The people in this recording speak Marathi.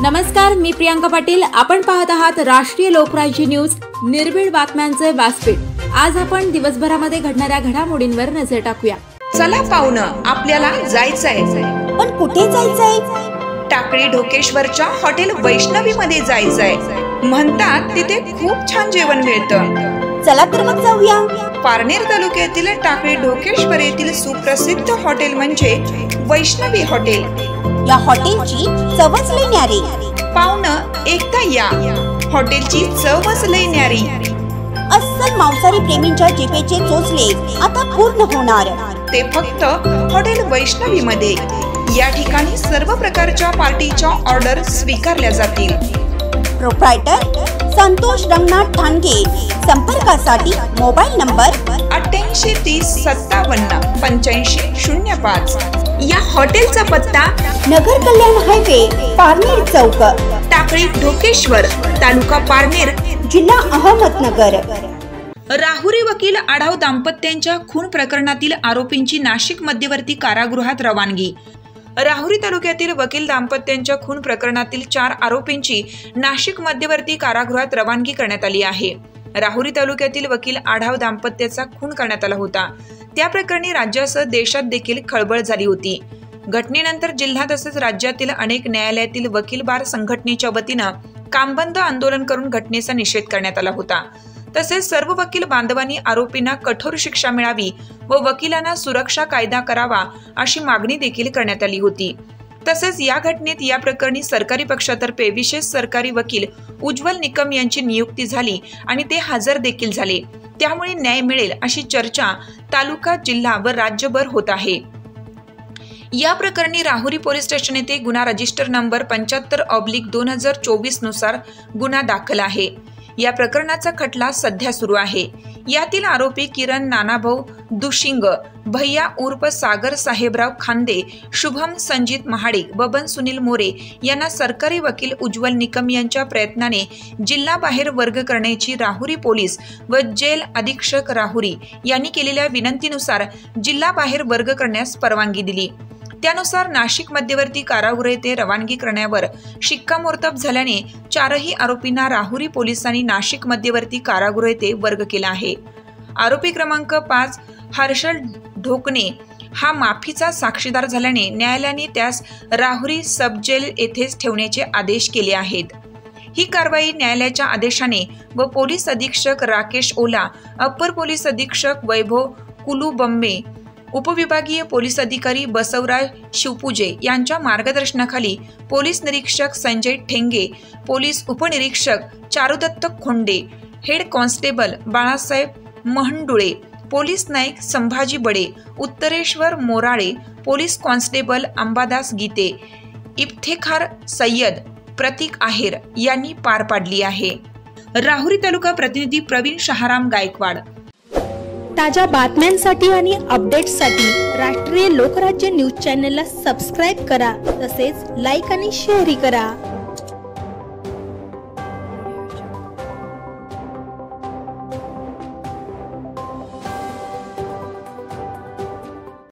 नमस्कार, मी प्रियांका पाटील। आपण पाहत आहात राष्ट्रीय लोकराज्य न्यूज, निर्भीड बातम्यांचे व्यासपीठ। आज आपण दिवसभरामध्ये घडणाऱ्या घडामोडींवर नजर टाकूया। चला पाहुणं, आपल्याला जायचंय। पण कुठे जायचंय? टाकळी ढोकेश्वरच्या हॉटेल वैष्णवी मध्ये जायचंय। म्हणतात तिथे खूप छान जेवण मिळतं। चला तर मग जाऊया। पारनेर तालुक्यातील टाकळी ढोकेश्वर येथील सुप्रसिद्ध हॉटेल म्हणजे वैष्णवी हॉटेल। या हॉटेलची चवच लई न्यारी। पाहुणं, एकदा या, हॉटेलची चवच लई न्यारी। अस्सल मांसाहारी प्रेमींच्या जिभेचे चोचले आता पूर्ण होणार, ते फक्त हॉटेल वैष्णवी मध्ये। या ठिकाणी सर्व प्रकारच्या पार्टीच्या ऑर्डर स्वीकारल्या जातील। प्रोप्रायटर संतोष रंगनाथ ठाणगे। संपर्कासाठी मोबाईल नंबर 8830578505। या हॉटेलचा पत्ता नगर कल्याण हायवे, पारनेर चौक, टाकळी ढोकेश्वर, तालुका पारनेर, जिल्हा अहमदनगर। राहुरी वकील आढाव दाम्पत्यांच्या खून प्रकरणातील आरोपींची नाशिक मध्यवर्ती कारागृहात रवानगी। राहुरी तालुक्यातील वकील दाम्पत्यांच्या खून प्रकरणातील 4 आरोपींची नाशिक मध्यवर्ती कारागृहात रवानगी करण्यात आली आहे। राहुरी तालुक्यातील वकील आढाव दाम्पत्याचा खून करण्यात आला होता। त्या प्रकरणी राज्यासह देशात देखील खळबळ झाली होती। घटनेनंतर जिल्हा तसेच राज्यातील अनेक न्यायालयातील वकील बार संघटनेच्या वतीनं कामबंद आंदोलन करून घटनेचा निषेध करण्यात आला होता। तसेच सर्व वकील बांधवांनी आरोपींना कठोर शिक्षा मिळावी व वकिलांना सुरक्षा कायदा करावा अशी मागणी देखील करण्यात आली होती। तसेच या घटनेत या प्रकरणी सरकारी पक्षातर्फे विशेष सरकारी वकील उज्ज्वल निकम यांची नियुक्ती झाली आणि ते हजर देखील झाले। त्यामुळे न्याय मिळेल अशी चर्चा तालुका, जिल्हा व राज्यभर होत आहे। या प्रकरणी राहुरी पोलीस स्टेशन येथे गुन्हा रजिस्टर नंबर 75/2024 नुसार गुन्हा दाखल आहे। या प्रकरणाचा खटला सध्या सुरू आहे। यातील आरोपी किरण नानाभाऊ दुशिंग, भैया उर्फ सागर साहेबराव खांदे, शुभम संजित महाडिक, बबन सुनील मोरे यांना सरकारी वकील उज्ज्वल निकम यांच्या प्रयत्नाने जिल्हा बाहेर वर्ग करण्याची राहुरी पोलीस व जेल अधीक्षक राहुरी यांनी केलेल्या विनंतीनुसार जिल्हा बाहेर वर्ग करण्यास परवानगी दिली। त्यानुसार नाशिक मध्यवर्ती कारागृह येथे रवानगी करण्यावर शिक्कामोर्तब झाल्याने 4ही आरोपींना राहुरी पोलिसांनी नाशिक मध्यवर्ती कारागृह येथे वर्ग केला आहे। आरोपी क्रमांक 5 हर्षल ढोकणे हा माफीचा साक्षीदार झाल्याने न्यायालयाने त्यास राहुरी सब जेल येथेच ठेवण्याचे आदेश केले आहेत। ही कारवाई न्यायालयाच्या आदेशाने व पोलीस अधीक्षक राकेश ओला, अप्पर पोलीस अधीक्षक वैभव कुलुबंबे, उपविभागीय पोलीस अधिकारी बसवराज शिवपूजे यांच्या मार्गदर्शनाखाली पोलीस निरीक्षक संजय ठेंगे, पोलीस उपनिरीक्षक Charudatt Khonde, head constable Balasaheb Mahandule, police नाईक संभाजी बडे, उत्तरेश्वर मोराळे, पोलीस कॉन्स्टेबल अंबादास गीते, इफ्तेखार सय्यद, प्रतीक आहेर यांनी पार पाडली आहे। राहुरी तालुका प्रतिनिधी प्रवीण शहाराम गायकवाड। ताज्या बातम्यांसाठी आणि अपडेट्ससाठी राष्ट्रीय लोकराज्य न्यूज चॅनलला सबस्क्राईब करा, तसेच लाईक आणि शेअरही करा।